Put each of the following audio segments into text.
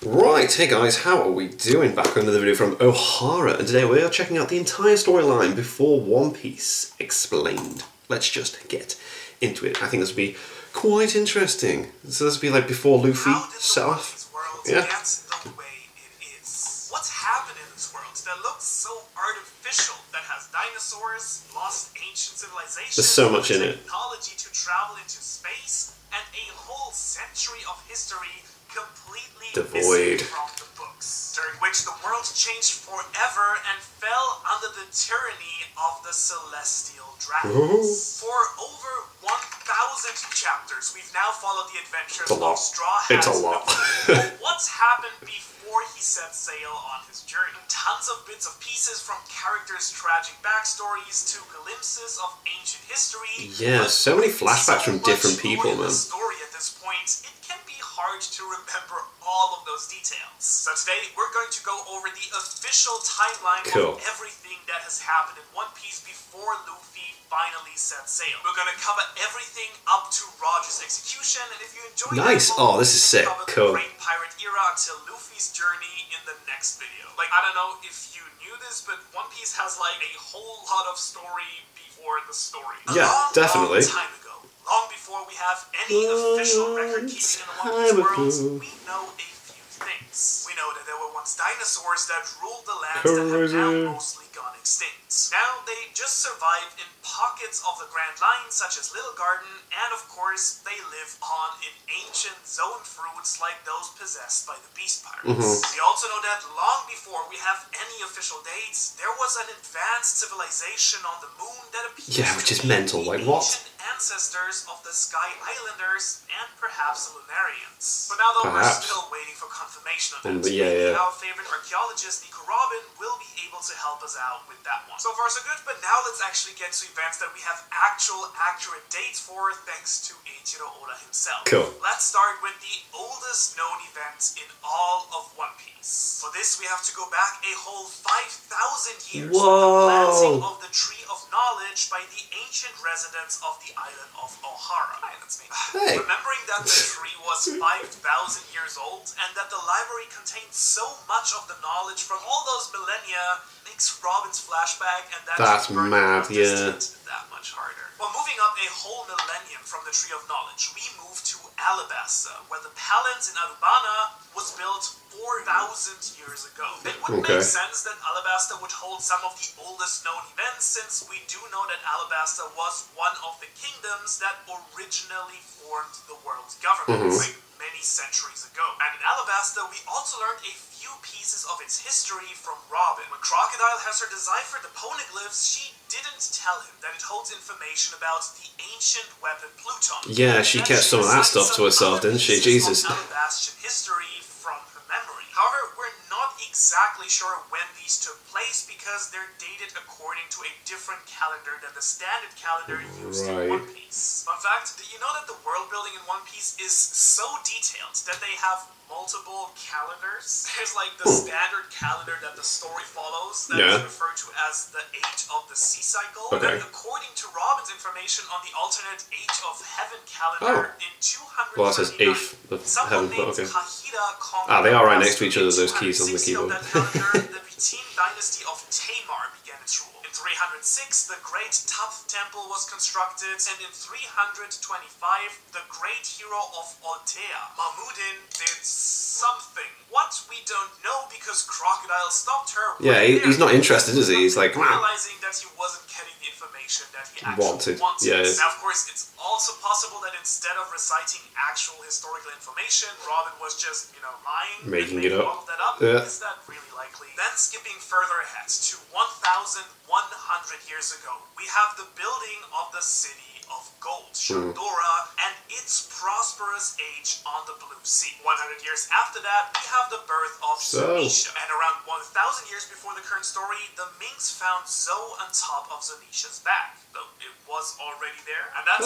Right, hey guys, how are we doing? Back with another video from Ohara, and today we are checking out the entire storyline before One Piece Explained. Let's just get into it. I think this will be quite interesting. So this will be like before Luffy set off. Yeah. The way it is. What's happened in this world that looks so artificial, that has dinosaurs, lost ancient civilizations, there's so much in it. Technology to travel into space, and a whole century of history completely devoid from the books, during which the world changed forever and fell under the tyranny of the celestial dragons. For over 1,000 chapters, we've now followed the adventures of Straw Hat. It's a lot. What's happened before he set sail on his journey? Tons of bits of pieces, from characters' tragic backstories to glimpses of ancient history. Yeah, so many flashbacks from different people, man. Story at this point, it can be hard to remember all of those details. So today we're going to go over the official timeline of everything that has happened in One Piece before Luffy finally set sail. We're going to cover everything up to Roger's execution, and if you enjoy this is sick. Cool. The Great Pirate Era until Luffy's journey in the next video. Like, I don't know if you knew this, but One Piece has like a whole lot of story before the story. Yeah, definitely. Long time ago, long before we have any official record keeping in the One Piece world, we know a few things. We know that there were once dinosaurs that ruled the lands that have now mostly gone extinct. Now they just survive in pockets of the Grand Line, such as Little Garden, and of course they live on in ancient zone fruits like those possessed by the Beast Pirates. We also know that long before we have any official dates, there was an advanced civilization on the moon that appears which is mental. Like what? Ancestors of the Sky Islanders and perhaps the Lunarians. But now though, we're still waiting for confirmation of that. Maybe our favorite archaeologist, Nico Robin, will be able to help us out with that one. So far so good, but now let's actually get to events that we have accurate dates for, thanks to Eiichiro Oda himself. Cool. Let's start with the oldest known event in all of One Piece. For this we have to go back a whole 5,000 years. Whoa. To the planting of the Tree of Knowledge by the ancient residents of the island of Ohara. Hi, that's me. Hey. Remembering that the tree was 5,000 years old and that the library contained so much of the knowledge from all those millennia makes Robin's flashback and that's mad, yeah. That much harder. Well, moving up a whole millennium from the Tree of Knowledge, we move to Alabasta, where the palace in Arubana was built 4,000 years ago. It would make sense that Alabasta would hold some of the oldest known events, since we do know that Alabasta was one of the kingdoms that originally formed the world's government, like many centuries ago. And in Alabasta, we also learned a few pieces of its history from Robin. When Crocodile has her deciphered the poneglyphs, she didn't tell him that it holds information about the ancient weapon Pluton. Yeah, she kept some of that stuff to herself, didn't she? Jesus. Alabastian history from her memory. However, we're not exactly sure when these took place because they're dated according to a different calendar than the standard calendar used in One Piece. Fun fact, did you know that the world building in One Piece is so detailed that they have multiple calendars? There's like the standard calendar that the story follows, that is referred to as the Age of the Sea Cycle. And according to Robin's information on the alternate Age of Heaven calendar in 200, well, it says 8th of Heaven, but okay. They are right next to each other, those keys on the keyboard. The Vitim dynasty of Tamar began its rule. In 306, the Great Toph Temple was constructed, and in 325, the great hero of Altea, Mahmudin, did something. What, we don't know, because Crocodile stopped her. Yeah, he's not interested, is he? He's like, realizing that he wasn't getting the information that he actually wanted. Yeah. Now, of course, it's also possible that instead of reciting actual historical information, Robin was just, lying. Making it up. That up. Yeah. Is that really likely? Then skipping further ahead to 1,100 years ago, we have the building of the City of Gold, Shandora, and its prosperous age on the Blue Sea. 100 years after that, we have the birth of Zunisha. And around 1,000 years before the current story, the Minks found Zoe on top of Zunisha's back, though it was already there. And that's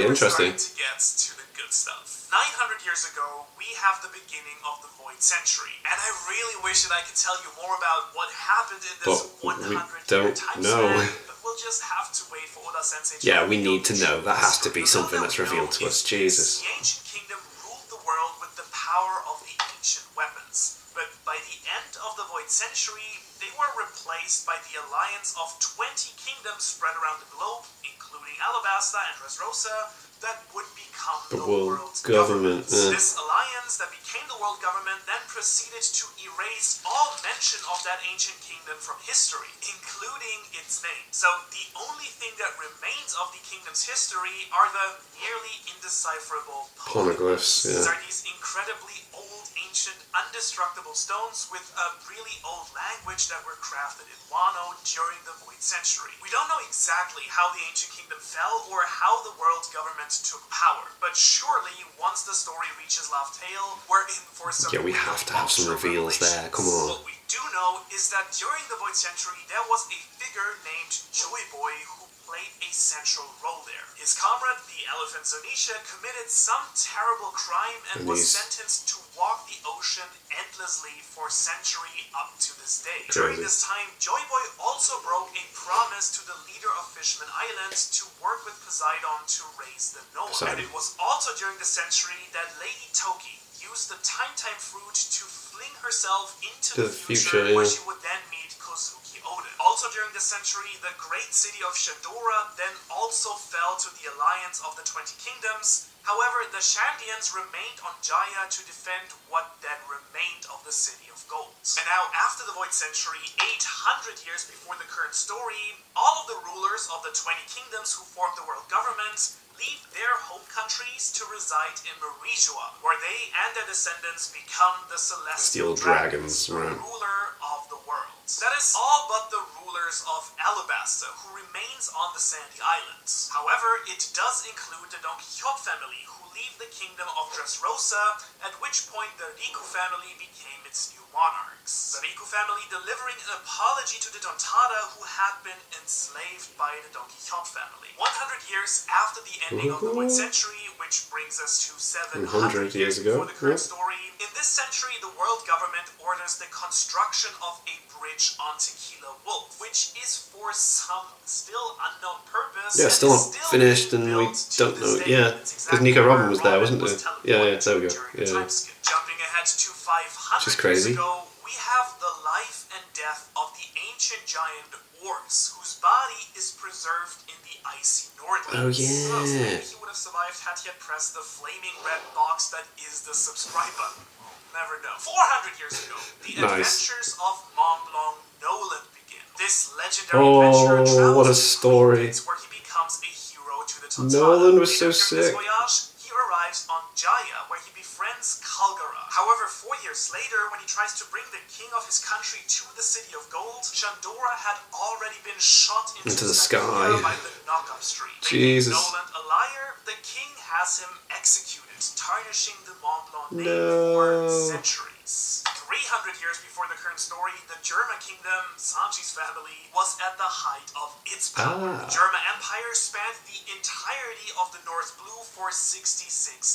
interesting. To get to the good stuff. 900 years ago, we have the beginning of the Void Century. And I really wish that I could tell you more about what happened in this 100-year time span. We'll just have to wait for Oda Sensei. Yeah, we need to know. That has to be something that's revealed to us. Jesus. The ancient kingdom ruled the world with the power of the ancient weapons. islands. But by the end of the Void Century, they were replaced by the alliance of 20 kingdoms spread around the globe, including Alabasta and Dressrosa, that would become the world government. This alliance that became the world government then proceeded to erase all mention of that ancient kingdom from history, including its name. So the only thing that remains of the kingdom's history are the nearly indecipherable poneglyphs. These are these incredibly old, ancient, indestructible stones with a really old language that were crafted in Wano during the Void Century. We don't know exactly how the ancient kingdom fell or how the world government took power, but surely once the story reaches Laugh Tale, we're in for some we have to have some reveals there, come on. What we do know is that during the Void Century there was a figure named Joy Boy who played a central role there. His comrade, the elephant Zonisha, committed some terrible crime and was sentenced to walk the ocean endlessly for a century up to this day. During this time, Joy Boy also broke a promise to the leader of Fishman Island to work with Poseidon to raise the Noah. And it was also during the century that Lady Toki used the Time fruit to fling herself into the future where she would then meet Kozuki Oden. Also during the century, the great city of Shandora then also fell to the alliance of the 20 kingdoms. However, the Shandians remained on Jaya to defend what then remained of the City of Gold. And now, after the Void Century, 800 years before the current story, all of the rulers of the 20 kingdoms who formed the world government leave their home countries to reside in Marijua, where they and their descendants become the Celestial Dragons, the ruler of the world. That is all but the rulers of Alabasta, who remains on the Sandy Islands. However, it does include the Don Quixote family, who leave the kingdom of Dressrosa, at which point the Riku family became its new monarchs. The Riku family delivering an apology to the Dontada, who had been enslaved by the Don Quixote family. 100 years after the ending of the Void Century, which brings us to 700 years before the current story, in this century the world government orders the construction of a bridge on Tequila Wolf, which is for some still unknown purpose. Yeah, still not finished, and we don't know. Yeah, because Nico Robin was there, wasn't there? Yeah, there we go. Yeah. Jumping ahead to 500 years ago, we have the life and death of the ancient giant Ors, whose body is preserved in the icy Northlands. Oh yeah. So maybe he would have survived had he had pressed the flaming red box that is the subscribe button. Never know. 400 years ago, the adventures of Mont Blanc Nolan begin. This legendary adventurer travels what a story. where he becomes a hero to the Tontada. Nolan was so sick. This voyage, he arrives on Jaya, where he befriends Kalgara. However, 4 years later, when he tries to bring the king of his country to the City of Gold, Shandora had already been shot into the sky by the knock-up stream. Jesus. Making Nolan a liar, the king has him executed, tarnishing the Mont Blanc name for centuries. 300 years before the current story, the German kingdom, Sanji's family, was at the height of its power. The German Empire spanned the entirety of the North Blue for 66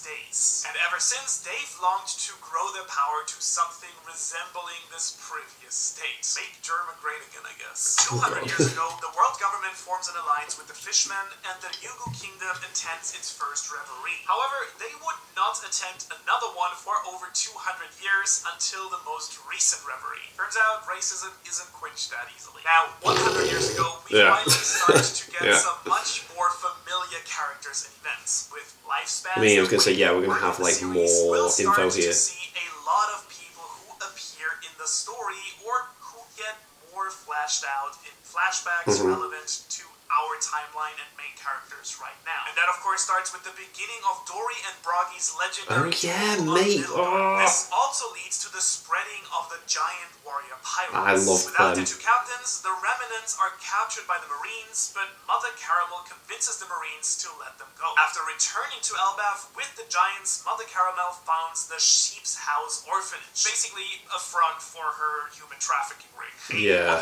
days. And ever since, they've longed to grow their power to something resembling this previous state. Make German great again, I guess. 200 years ago, the world government forms an alliance with the Fishmen, and the Yugu kingdom attends its first reverie. However, they would not attend another one for over 200 years until the most recent reverie. Turns out racism isn't quenched that easily. Now, 100 years ago, we finally started to get some much more familiar characters and events. With lifespans, I was going to say, we're going to have like more info here. To see a lot of people who appear in the story or who get more fleshed out in flashbacks relevant to our timeline and main characters right now. And that of course starts with the beginning of Dory and Broggy's legendary This also leads to the spreading of the giant warrior pirates. I love Without them. the two captains, the remnants are captured by the Marines, but Mother Caramel convinces the Marines to let them go. After returning to Elbaf with the giants, Mother Caramel founds the Sheep's House Orphanage, basically a front for her human trafficking ring. 1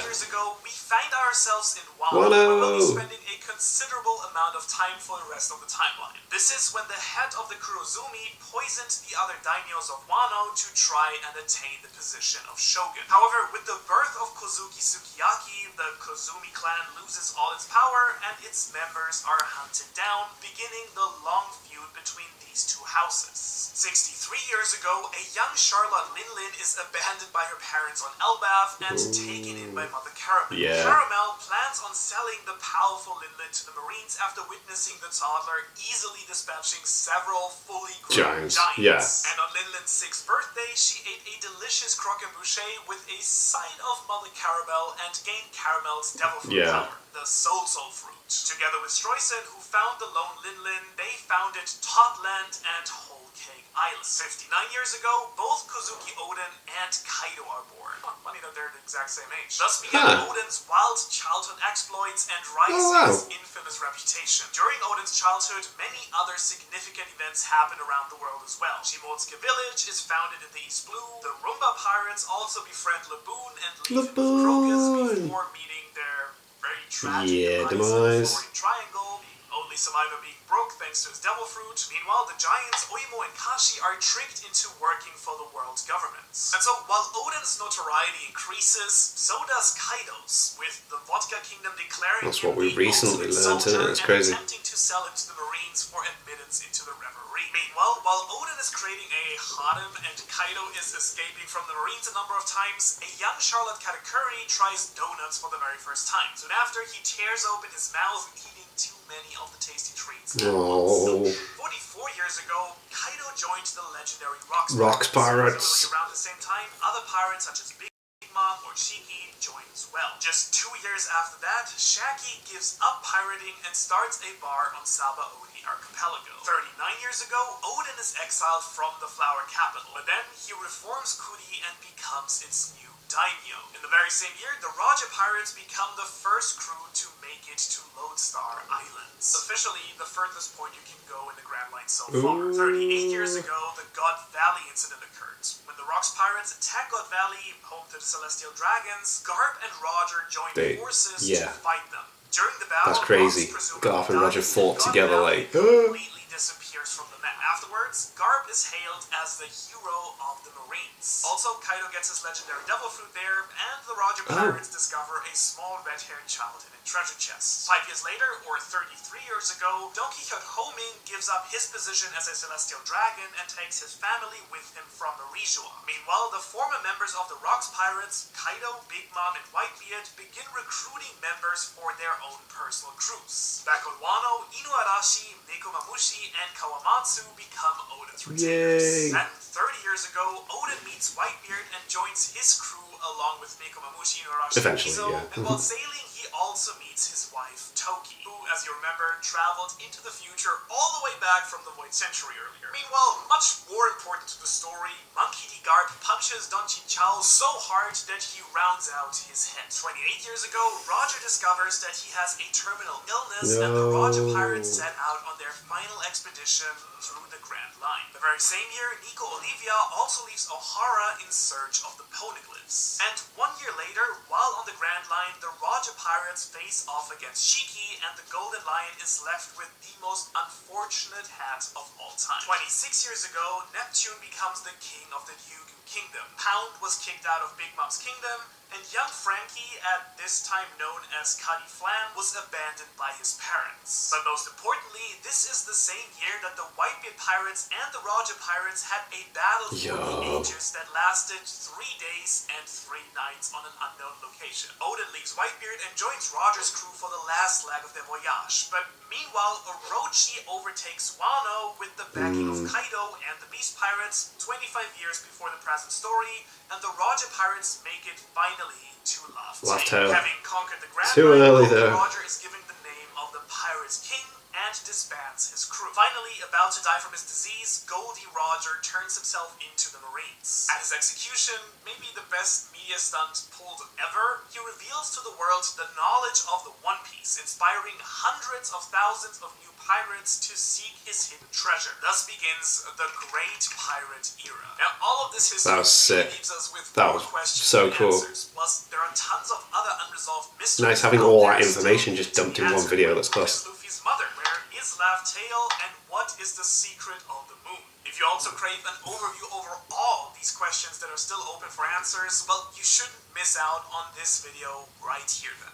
years ago, we find ourselves in Wano, where we'll be spending saving a considerable amount of time for the rest of the timeline. This is when the head of the Kurozumi poisoned the other daimyos of Wano to try and attain the position of shogun. However, with the birth of Kozuki Sukiyaki, the Kozumi clan loses all its power and its members are hunted down, beginning the long feud between these two houses. 63 years ago, a young Charlotte Linlin is abandoned by her parents on Elbaf and taken in by Mother Caramel. Caramel plans on selling the powerful Linlin to the Marines after witnessing the toddler easily dispatching several fully grown giants. And on Linlin's 6th birthday, she ate a delicious croque-en-boucher with a side of Mother Caramel and gained Caramel's devil fruit power, the Soul fruit. Together with Streusel, who found the lone Linlin, they founded Totland and Whole Cake Island. 59 years ago, both Kozuki Oden and Kaido are born. Funny that they're the exact same age. Thus began Oden's wild childhood exploits and rises his infamous reputation. During Oden's childhood, many other significant events happen around the world as well. Shimotsuke Village is founded in the East Blue. The Rumba Pirates also befriend Laboon and leave Crocus before meeting their very tragic demise in the Triangle, the only survivor being broke thanks to his devil fruit. Meanwhile, the giants Oimo and Kashi are tricked into working for the world's governments. And so, while Oden's notoriety increases, so does Kaido's, with the Vodka Kingdom declaring that's what we recently learned, isn't it? It's crazy. Attempting to sell him to the Marines for admittance into the reverie. Meanwhile, while Oden is creating a harem and Kaido is escaping from the Marines a number of times, a young Charlotte Katakuri tries donuts for the very first time. Soon after, he tears open his mouth, eating too many of the tasty treats at once. 44 years ago, Kaido joined the legendary Rocks Pirates. Similarly, around the same time, other pirates such as Big Mom or Shiki join as well. Just 2 years after that, Shaki gives up pirating and starts a bar on Sabaody Archipelago. 39 years ago, Oden is exiled from the Flower Capital, but then he reforms Kuri and becomes its new daimyo. In the very same year, the Raja Pirates become the first crew to make it to Lodestar Islands. Officially, the furthest point you can go in the Grand Line so far. 38 years ago, the God Valley incident occurred. When the Rocks Pirates attack God Valley, home to the Celestial Dragons, Garp and Roger join forces to fight them. During the battle, that's crazy. Garp and Roger fought together like completely disappears from the map. Afterwards, Garp is hailed as the hero of the Marines. Also, Kaido gets his legendary devil fruit there, and the Roger Pirates discover a small red-haired child in a treasure chest. 5 years later, or 33 years ago, Don Quixote Homing gives up his position as a Celestial Dragon and takes his family with him from Marijua. Meanwhile, the former members of the Rocks Pirates, Kaido, Big Mom, and Whitebeard, begin recruiting members for their own personal crews. Back on Wano, Inuarashi, Nekomamushi, and Kawamatsu become Oden's retainers. Then, 30 years ago, Oden meets Whitebeard and joins his crew along with Nekomamushi, Inuarashi, and Kizo, and while sailing, he also meets his wife, Toki, who, as you remember, traveled into the future all the way back from the Void Century earlier. Meanwhile, much more important to the story, Monkey D. Garp punches Don Chinchao so hard that he rounds out his head. 28 years ago, Roger discovers that he has a terminal illness, and the Roger Pirates set out on their final expedition through the Grand Line. The very same year, Nico Olivia also leaves Ohara in search of the Poneglyphs. And 1 year later, while on the Grand Line, the Roger Pirates face off against Shiki, and the Golden Lion is left with the most unfortunate hat of all time. 26 years ago, Neptune becomes the king of the Ryugu Kingdom. Pound was kicked out of Big Mom's kingdom, and young Frankie, at this time known as Cuddy Flam, was abandoned by his parents. But most importantly, this is the same year that the Whitebeard Pirates and the Roger Pirates had a battle for the ages that lasted 3 days and 3 nights on an unknown location. Oden leaves Whitebeard and joins Roger's crew for the last leg of their voyage. But meanwhile, Orochi overtakes Wano with the backing of Kaido and the Beast Pirates 25 years before the present story, and the Roger Pirates make it finally to Laugh Tale. Having conquered the Grand Line, Roger is given the name of the Pirates King and disbands his crew. Finally, about to die from his disease, Goldie Roger turns himself into the Marines. At his execution, maybe the best media stunt pulled ever, he reveals to the world the knowledge of the One Piece, inspiring hundreds of thousands of new pirates to seek his hidden treasure. Thus begins the Great Pirate Era. Now, all of this history leaves us with more questions so and cool. answers. Plus, there are tons of other unresolved mysteries. Nice having all that information just dumped in one video. That's class. Who is Luffy's mother? Where is Laugh Tale? And what is the secret of the moon? If you also crave an overview over all these questions that are still open for answers, well, you shouldn't miss out on this video right here then.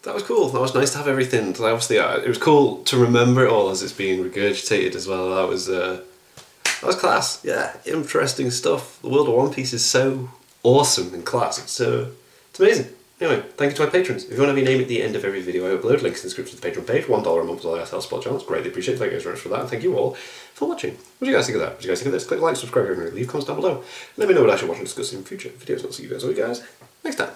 That was cool. That was nice to have everything. Obviously, it was cool to remember it all as it's being regurgitated as well. That was class. Yeah, interesting stuff. The world of One Piece is so awesome and class. It's amazing. Anyway, thank you to my patrons. If you want to be named at the end of every video I upload, links in the description to the Patreon page. $1 a month is all I ask to help support channels. Greatly appreciate it. Thank you guys very much for that, and thank you all for watching. What do you guys think of that? What do you guys think of this? Click like, subscribe, and leave comments down below. Let me know what I should watch and discuss in future videos. I'll see you guys next time.